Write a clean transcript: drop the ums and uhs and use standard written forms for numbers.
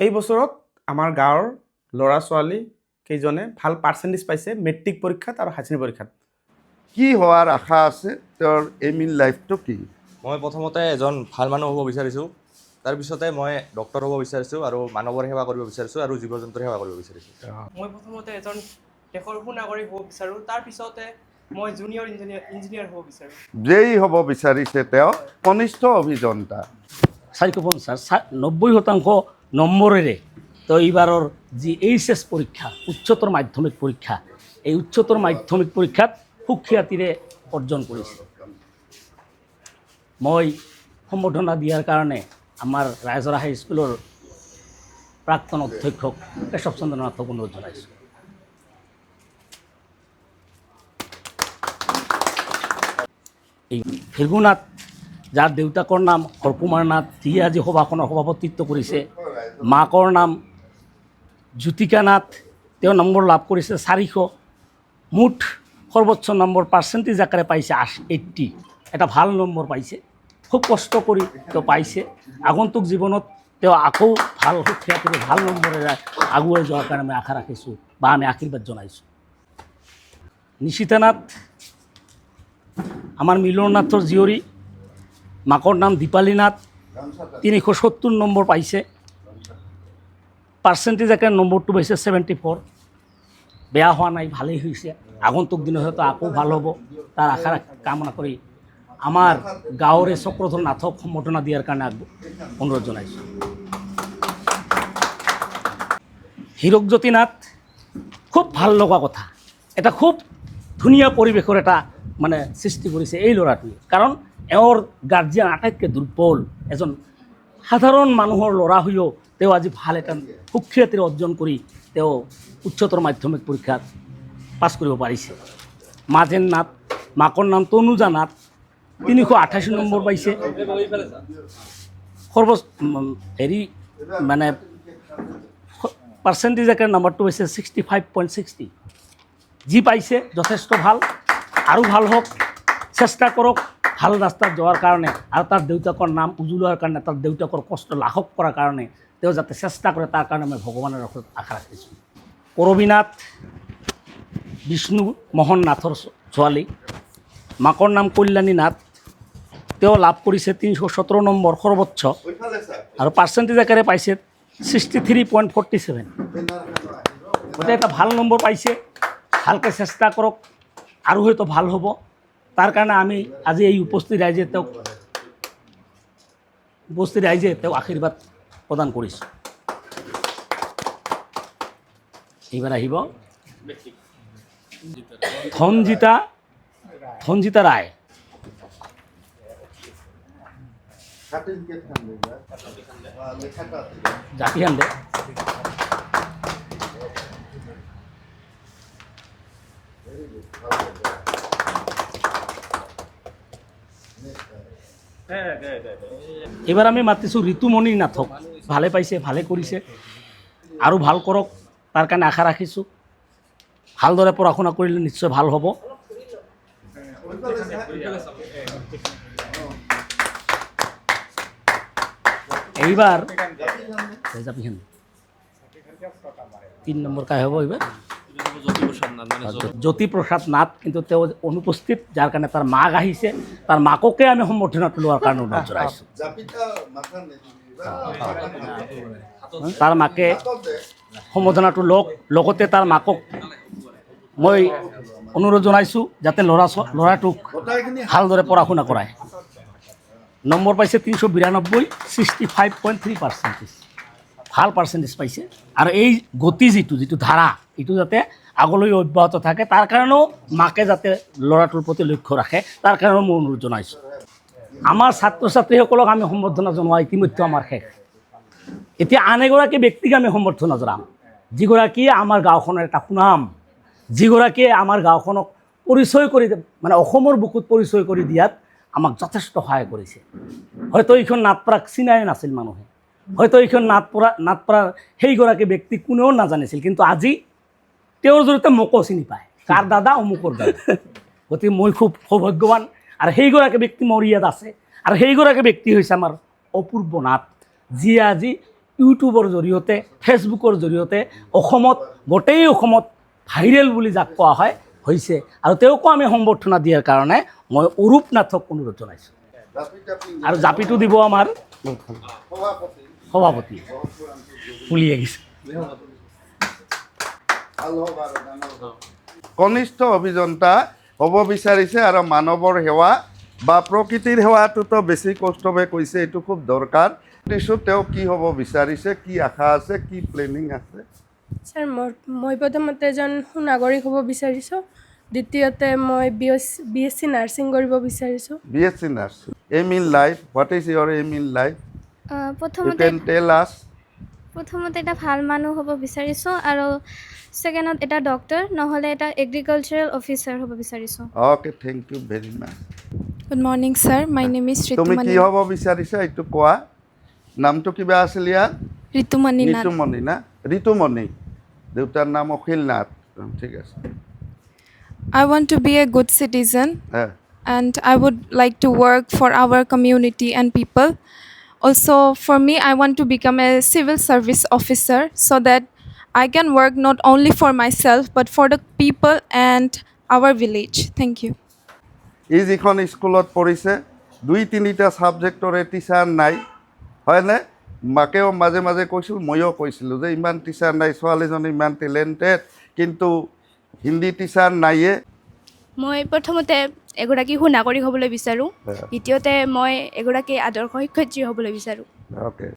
এই বছৰত আমাৰ গাঁৱৰ ল'ৰা ছোৱালী কেইজনে ভাল পাৰ্চেণ্টেজ পাইছে মেট্ৰিক পৰীক্ষাত আৰু হায়াৰ ছেকেণ্ডেৰী পৰীক্ষাত। কি হোৱাৰ আশা আছে তেওঁৰ এইম ইন লাইফটো কি? মই প্ৰথমতে এজন ভাল মানুহ হ'ব বিচাৰিছোঁ, তাৰপিছতে মই ডক্টৰ হ'ব বিচাৰিছোঁ আৰু মানৱৰ সেৱা কৰিব বিচাৰিছোঁ আৰু জীৱ জন্তুৰ সেৱা কৰিব বিচাৰিছোঁ। মই প্ৰথমতে এজন দেশৰ সুনাগৰিক হ'ব বিচাৰোঁ, তাৰপিছতে মই জুনিয়ৰ ইঞ্জিনিয়াৰ হ'ব বিচাৰোঁ। যেই হ'ব বিচাৰিছে তেওঁ কনিষ্ঠ অভিযন্তা। 450 নম্বৰেৰে তো এইবাৰৰ যি এইচএছ পৰীক্ষা উচ্চতৰ মাধ্যমিক পৰীক্ষা, এই উচ্চতৰ মাধ্যমিক পৰীক্ষাত সুখ্যাতিৰে অৰ্জন কৰিছে। মই সম্বৰ্ধনা দিয়াৰ কাৰণে আমাৰ ৰাইজৰা হাইস্কুলৰ প্ৰাক্তন অধ্যক্ষক কেশৱ চন্দ্ৰ নাথক অনুৰোধ জনাইছোঁ। এই ফিৰগুনাথ, যাৰ দেউতাকৰ নাম হৰকুমাৰ নাথ, যিয়ে আজি সভাখনৰ সভাপতিত্ব কৰিছে, মাকৰ নাম জ্যোতিকা নাথ, তেওঁ নম্বৰ লাভ কৰিছে 400, মুঠ সৰ্বোচ্চ নম্বৰ পাৰ্চেণ্টেজ আকাৰে পাইছে 80, এটা ভাল নম্বৰ পাইছে। খুব কষ্ট কৰি তেওঁ পাইছে। আগন্তুক জীৱনত তেওঁ আকৌ ভাল সুখ্যাতিৰে ভাল নম্বৰেৰে আগুৱাই যোৱাৰ কাৰণে মই আশা ৰাখিছোঁ বা আমি আশীৰ্বাদ জনাইছোঁ। নিশিতা নাথ আমাৰ মিলন নাথৰ জীয়ৰী, মাকৰ নাম দীপালী নাথ, 370 নম্বৰ পাইছে। পাৰ্চেণ্টেজ আকাৰে নম্বৰটো পাইছে 74, বেয়া হোৱা নাই, ভালেই হৈছে। আগন্তুক দিনত হয়তো আকৌ ভাল হ'ব, তাৰ আশা কামনা কৰি আমাৰ গাঁৱৰে চক্ৰধৰ নাথক সম্বৰ্ধনা দিয়াৰ কাৰণে অনুৰোধ জনাইছোঁ। হীৰকজ্যোতি নাথ, খুব ভাল লগা কথা, এটা খুব ধুনীয়া পৰিৱেশৰ এটা মানে সৃষ্টি কৰিছে এই ল'ৰাটোৱে। কাৰণ এওঁৰ গাৰ্জিয়ান আটাইতকৈ দুৰ্বল, এজন সাধাৰণ মানুহৰ ল'ৰা হৈও তেওঁ আজি ভাল এটা সুখ্যাতিৰে অৰ্জন কৰি তেওঁ উচ্চতৰ মাধ্যমিক পৰীক্ষাত পাছ কৰিব পাৰিছে। মাজেন নাথ, মাকৰ নাম তনুজা নাথ, 328 নম্বৰ পাইছে। মানে পাৰ্চেণ্টেজ আকাৰে নম্বৰটো হৈছে 65.60, যি পাইছে যথেষ্ট ভাল, আৰু ভাল হওক, চেষ্টা কৰক ভাল ৰাস্তাত যোৱাৰ কাৰণে, আৰু তাৰ দেউতাকৰ নাম উজ্বলোৱাৰ কাৰণে, তাৰ দেউতাকৰ কষ্ট লাঘৱ কৰাৰ কাৰণে তেওঁ যাতে চেষ্টা কৰে, তাৰ কাৰণে মই ভগৱানৰ ওচৰত আশা ৰাখিছোঁ। কৰবী নাথ বিষ্ণু মোহন নাথৰ ছোৱালী, মাকৰ নাম কল্যাণী নাথ, তেওঁ লাভ কৰিছে 317 নম্বৰ সৰ্বোচ্চ, আৰু পাৰ্চেণ্টেজ আকাৰে পাইছে 63.47, গতিকে এটা ভাল নম্বৰ পাইছে। ভালকৈ চেষ্টা কৰক, আৰু হয়তো ভাল হ'ব। তাৰ কাৰণে আমি আজি এই উপস্থিত ৰাইজে তেওঁক আশীৰ্বাদ প্ৰদান কৰিছোঁ। এইবাৰ আহিব ধনজিতা ৰায়, জাতিখান্দে, এইবাৰ আমি মাতিছোঁ ঋতুমণি নাথক। ভালে পাইছে, ভালে কৰিছে, আৰু ভাল কৰক, তাৰ কাৰণে আশা ৰাখিছোঁ। ভালদৰে পঢ়া শুনা কৰিলে নিশ্চয় ভাল হ'ব। এইবাৰ 3 নম্বৰ কাই হ'ব এইবাৰ? জ্যোতিপ্ৰসাদ নাথ, কিন্তু তেওঁ অনুপস্থিত, যাৰ কাৰণে তাৰ মাক আহিছে। তাৰ মাককে আমি সম্বৰ্ধনাটো লোৱাৰ কাৰণে অনুৰোধ জনাইছোঁ। তাৰ মাকে সম্বৰ্ধনাটো লওক, লগতে তাৰ মাকক মই অনুৰোধ জনাইছোঁ যাতে ল'ৰাটোক ভালদৰে পঢ়া শুনা কৰায়। নম্বৰ পাইছে 392, 65.3%, ভাল পাৰ্চেণ্টেজ পাইছে। আৰু এই গতি যিটো ধাৰা, এইটো যাতে আগলৈ অব্যাহত থাকে, তাৰ কাৰণেও মাকে যাতে ল'ৰাটোৰ প্ৰতি লক্ষ্য ৰাখে, তাৰ কাৰণেও মই অনুৰোধ জনাইছোঁ। আমাৰ ছাত্ৰ ছাত্ৰীসকলক আমি সম্বৰ্ধনা জনোৱা ইতিমধ্যে আমাৰ শেষ। এতিয়া আন এগৰাকী ব্যক্তিক আমি সম্বৰ্ধনা জনাম, যিগৰাকীয়ে আমাৰ গাঁওখনৰ এটা সুনাম, যিগৰাকীয়ে আমাৰ গাঁওখনক পৰিচয় কৰি, মানে অসমৰ বুকুত পৰিচয় কৰি দিয়াত আমাক যথেষ্ট সহায় কৰিছে। হয়তো এইখন নাটপাৰাক চিনাই নাছিল মানুহে, হয়তো এইখন নাটপাৰাৰ সেইগৰাকী ব্যক্তি কোনেও নাজানিছিল, কিন্তু আজি তেওঁৰ জৰিয়তে মোকো চিনি পায়, কাৰ দাদা অমুকৰ দাদা। গতিকে মই খুব সৌভাগ্যৱান, আৰু সেইগৰাকী ব্যক্তি মোৰ ইয়াত আছে। আৰু সেইগৰাকী ব্যক্তি হৈছে আমাৰ অপূৰ্ব নাথ, যিয়ে আজি ইউটিউবৰ জৰিয়তে ফেচবুকৰ জৰিয়তে অসমত গোটেই অসমত ভাইৰেল বুলি যাক কোৱা হয় হৈছে আৰু তেওঁকো আমি সম্বৰ্ধনা দিয়াৰ কাৰণে মই অৰূপ নাথক অনুৰোধ জনাইছোঁ আৰু জাপিটো দিব আমাৰ সভাপতি পুলি আহিছে কনিষ্ঠ অভিযন্তা হ'ব বিচাৰিছে আৰু মানৱৰ সেৱা বা প্ৰকৃতিৰ সেৱাটোতো বেছি কষ্টবে কৈছে, এইটো খুব দৰকাৰ। তেওঁ কি হ'ব বিচাৰিছে, কি আশা আছে, কি প্লেনিং আছে? ছাৰ মই প্ৰথমতে এজন সুনাগৰিক হ'ব বিচাৰিছোঁ, দ্বিতীয়তে মই BSc নাৰ্ছিং কৰিব বিচাৰিছোঁ। BSc nursing, aim in life, what is your aim in life? You প্ৰথমতে can tell us. এটা ভাল মানুহ হ'ব বিচাৰিছোঁ আৰু ছেকেণ্ডত এটা ডক্টৰ নহ'লে এটা এগ্ৰিকালচাৰেল অফিচাৰ হ'ব বিচাৰিছোঁ। Okay, thank you very much. Good morning, sir. My name is তুমি কি Ritumani. হ'ব বিচাৰিছা এইটো কোৱা। নামটো কিবা আছিল ইয়াৰ? Ritumani Nath. ঋতুমণি না? ঋতুমণি, দেউতাৰ নাম অখিল নাথ। ঠিক আছে। I want to be a good citizen হ্যাঁ, and I would like to work for our community and people. Also, for me, I want to become a civil service officer so that I can work not only for myself but for the people and our village. Thank you. ই যিখন স্কুলত পঢ়িছে 2-3টা ছাবজেক্টৰে teacher নাই, হয়নে? মাকেও মাজে মাজে কৈছিল, ময়ো কৈছিলোঁ যে ইমান টিচাৰ নাই, ছোৱালীজনী ইমান টেলেণ্টেড, কিন্তু হিন্দী টিচাৰ নাইয়ে। মই প্ৰথমতে এগৰাকী সুনাগৰিক হ'বলৈ বিচাৰোঁ, দ্বিতীয়তে মই এগৰাকী আদৰ্শ শিক্ষয়িত্ৰী হ'বলৈ বিচাৰোঁ। অ'কে।